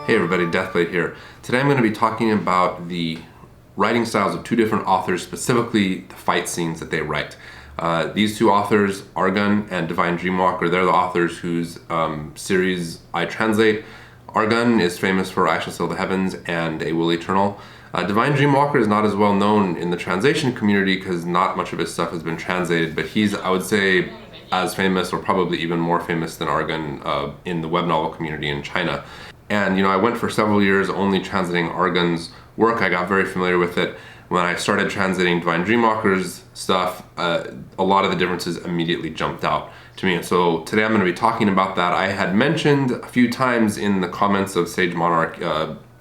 Hey everybody, Deathblade here. Today I'm going to be talking about the writing styles of two different authors, specifically the fight scenes that they write. These two authors, Argun and Divine Dreamwalker, they're the authors whose series I translate. Argun is famous for I Shall Sail the Heavens and A Will Eternal. Divine Dreamwalker is not as well known in the translation community because not much of his stuff has been translated, but he's, I would say, as famous or probably even more famous than Argun in the web novel community in China. And I went for several years only translating Argun's work. I got very familiar with it. When I started translating Divine Dreamwalker's stuff, a lot of the differences immediately jumped out to me. And so today I'm going to be talking about that. I had mentioned a few times in the comments of Sage Monarch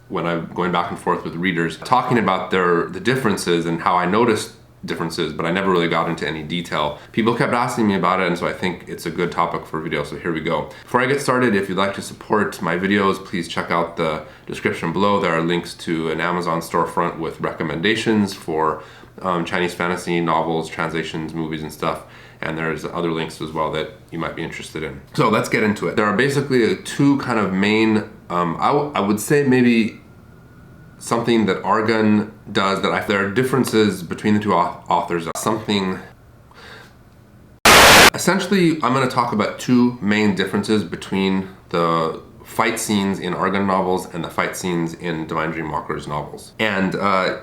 when I'm going back and forth with readers, talking about the differences and how I noticed differences, but I never really got into any detail. People kept asking me about it, and so I think it's a good topic for a video, so here we go. Before I get started, if you'd like to support my videos, please check out the description below. There are links to an Amazon storefront with recommendations for Chinese fantasy novels, translations, movies, and stuff. And there's other links as well that you might be interested in. So let's get into it. There are basically two kind of main, I would say maybe something that Argun does that there are differences between the two authors. Essentially, I'm going to talk about two main differences between the fight scenes in Argun novels and the fight scenes in Divine Dreamwalker's novels. And I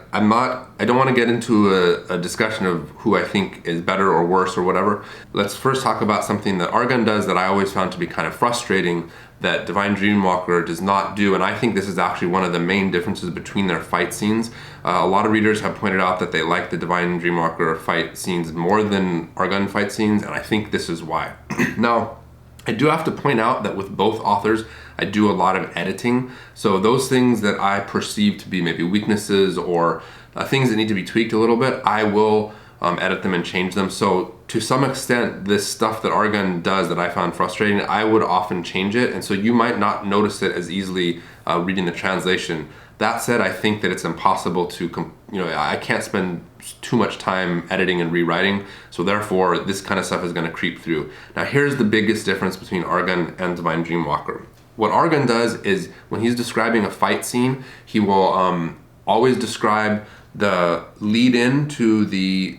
don't want to get into a discussion of who I think is better or worse or whatever. Let's first talk about something that Argun does that I always found to be kind of frustrating that Divine Dreamwalker does not do, and I think this is actually one of the main differences between their fight scenes. A lot of readers have pointed out that they like the Divine Dreamwalker fight scenes more than Argun fight scenes, and I think this is why. Now, I do have to point out that with both authors, I do a lot of editing. So those things that I perceive to be maybe weaknesses or things that need to be tweaked a little bit, I will edit them and change them. So to some extent, this stuff that Argun does that I found frustrating, I would often change it. And so you might not notice it as easily reading the translation. That said, I think that it's impossible to, I can't spend too much time editing and rewriting, so therefore this kind of stuff is going to creep through. Now here's the biggest difference between Argun and Divine Dreamwalker. What Argun does is when he's describing a fight scene, he will always describe the lead in to the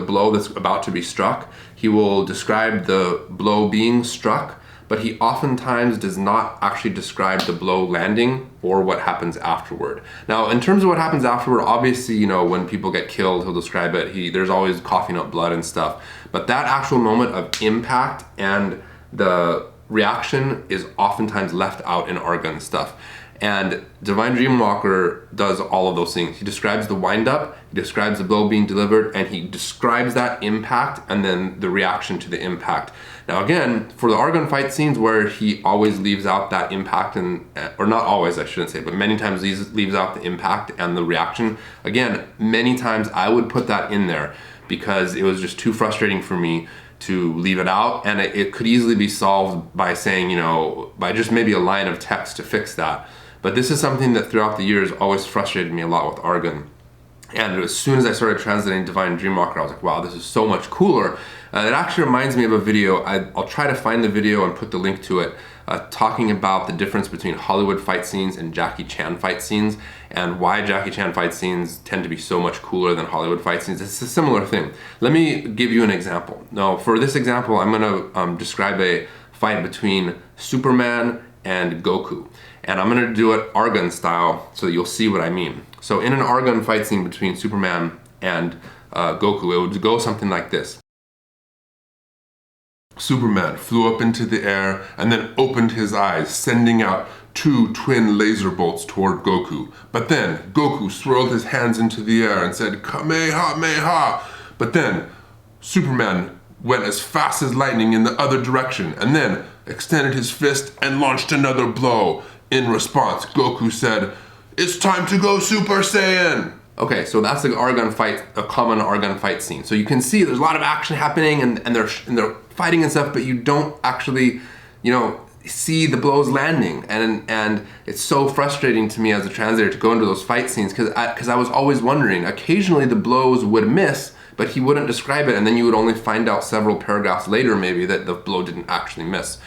blow that's about to be struck. He will describe the blow being struck, but he oftentimes does not actually describe the blow landing or what happens afterward. Now, in terms of what happens afterward, obviously, when people get killed, he'll describe it. There's always coughing up blood and stuff. But that actual moment of impact and the reaction is oftentimes left out in Argun stuff. And Divine Dreamwalker does all of those things. He describes the wind-up, he describes the blow being delivered, and he describes that impact and then the reaction to the impact. Now again, for the Argun fight scenes where he always leaves out that impact, or not always, I shouldn't say, but many times leaves out the impact and the reaction, again, many times I would put that in there because it was just too frustrating for me to leave it out, and it could easily be solved by saying, by just maybe a line of text to fix that. But this is something that throughout the years always frustrated me a lot with Argun. And as soon as I started translating Divine Dreamwalker, I was like, wow, this is so much cooler. It actually reminds me of a video, I'll try to find the video and put the link to it, talking about the difference between Hollywood fight scenes and Jackie Chan fight scenes, and why Jackie Chan fight scenes tend to be so much cooler than Hollywood fight scenes. It's a similar thing. Let me give you an example. Now, for this example, I'm gonna describe a fight between Superman and Goku. And I'm gonna do it Argun style so that you'll see what I mean. So in an Argun fight scene between Superman and Goku, it would go something like this. Superman flew up into the air and then opened his eyes, sending out two twin laser bolts toward Goku. But then Goku swirled his hands into the air and said, Kamehameha! But then Superman went as fast as lightning in the other direction and then extended his fist and launched another blow. In response, Goku said, "It's time to go Super Saiyan!" Okay, so that's the Argun fight, a common Argun fight scene. So you can see there's a lot of action happening and they're fighting and stuff, but you don't actually, see the blows landing. And it's so frustrating to me as a translator to go into those fight scenes because I was always wondering, occasionally the blows would miss, but he wouldn't describe it, and then you would only find out several paragraphs later maybe that the blow didn't actually miss.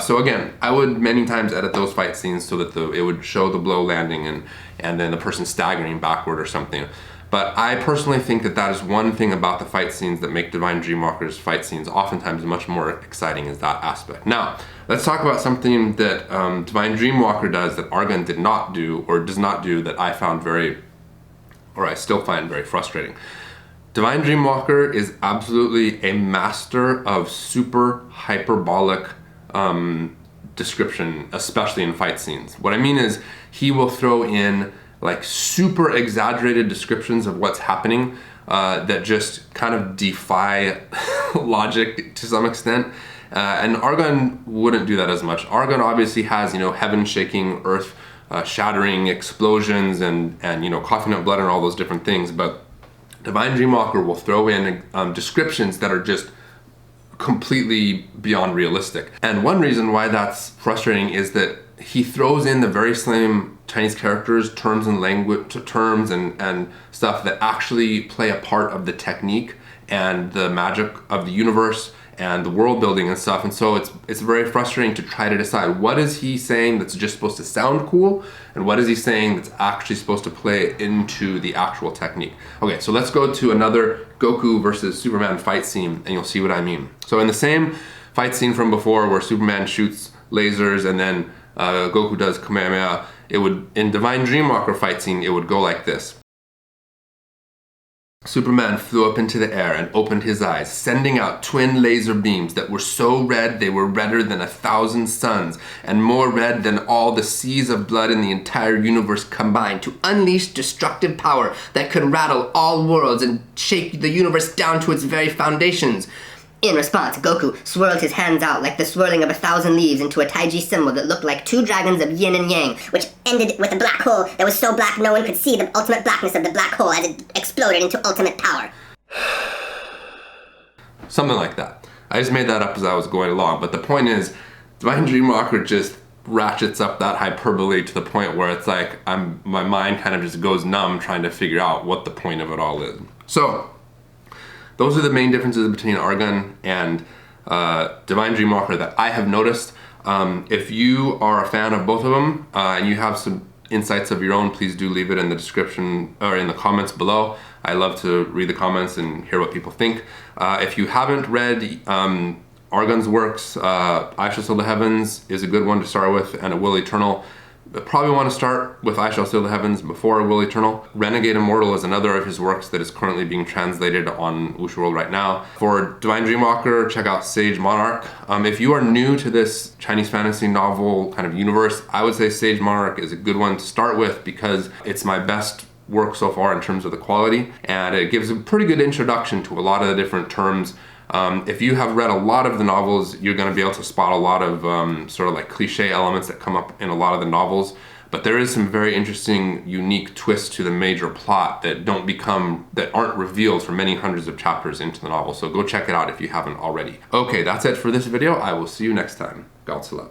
So again, I would many times edit those fight scenes so that it would show the blow landing and then the person staggering backward or something. But I personally think that that is one thing about the fight scenes that make Divine Dreamwalker's fight scenes oftentimes much more exciting, is that aspect. Now, let's talk about something that Divine Dreamwalker does that Argon did not do, or does not do, that I found I still find very frustrating. Divine Dreamwalker is absolutely a master of super hyperbolic description, especially in fight scenes. What I mean is, he will throw in like super exaggerated descriptions of what's happening that just kind of defy logic to some extent. And Argon wouldn't do that as much. Argon obviously has, heaven shaking, earth shattering explosions and coughing up blood and all those different things. But Divine Dreamwalker will throw in descriptions that are just completely beyond realistic. And one reason why that's frustrating is that he throws in the very same Chinese characters, terms and language, terms and stuff that actually play a part of the technique and the magic of the universe and the world building and stuff. And so it's very frustrating to try to decide, what is he saying that's just supposed to sound cool, and what is he saying that's actually supposed to play into the actual technique. Okay, so let's go to another Goku versus Superman fight scene, and you'll see what I mean. So in the same fight scene from before, where Superman shoots lasers and then Goku does Kamehameha, in Divine Dreamwalker fight scene, it would go like this. Superman flew up into the air and opened his eyes, sending out twin laser beams that were so red they were redder than 1,000 suns, and more red than all the seas of blood in the entire universe combined, to unleash destructive power that could rattle all worlds and shake the universe down to its very foundations. In response, Goku swirled his hands out like the swirling of 1,000 leaves into a Taiji symbol that looked like two dragons of yin and yang, which ended with a black hole that was so black no one could see the ultimate blackness of the black hole as it exploded into ultimate power. Something like that. I just made that up as I was going along, but the point is, Divine Dreamwalker just ratchets up that hyperbole to the point where it's like my mind kind of just goes numb trying to figure out what the point of it all is. So those are the main differences between Argon and Divine Dreamwalker that I have noticed. If you are a fan of both of them and you have some insights of your own, please do leave it in the description or in the comments below. I love to read the comments and hear what people think. If you haven't read Argon's works, I Shall Seal the Heavens is a good one to start with, and A Will Eternal. Probably want to start with I Shall Seal the Heavens before A Will Eternal. Renegade Immortal is another of his works that is currently being translated on Wuxia World right now. For Divine Dreamwalker, check out Sage Monarch. If you are new to this Chinese fantasy novel kind of universe, I would say Sage Monarch is a good one to start with because it's my best work so far in terms of the quality, and it gives a pretty good introduction to a lot of the different terms. If you have read a lot of the novels, you're going to be able to spot a lot of sort of like cliche elements that come up in a lot of the novels, but there is some very interesting, unique twists to the major plot that aren't revealed for many hundreds of chapters into the novel. So go check it out if you haven't already. Okay, that's it for this video. I will see you next time. God Salam.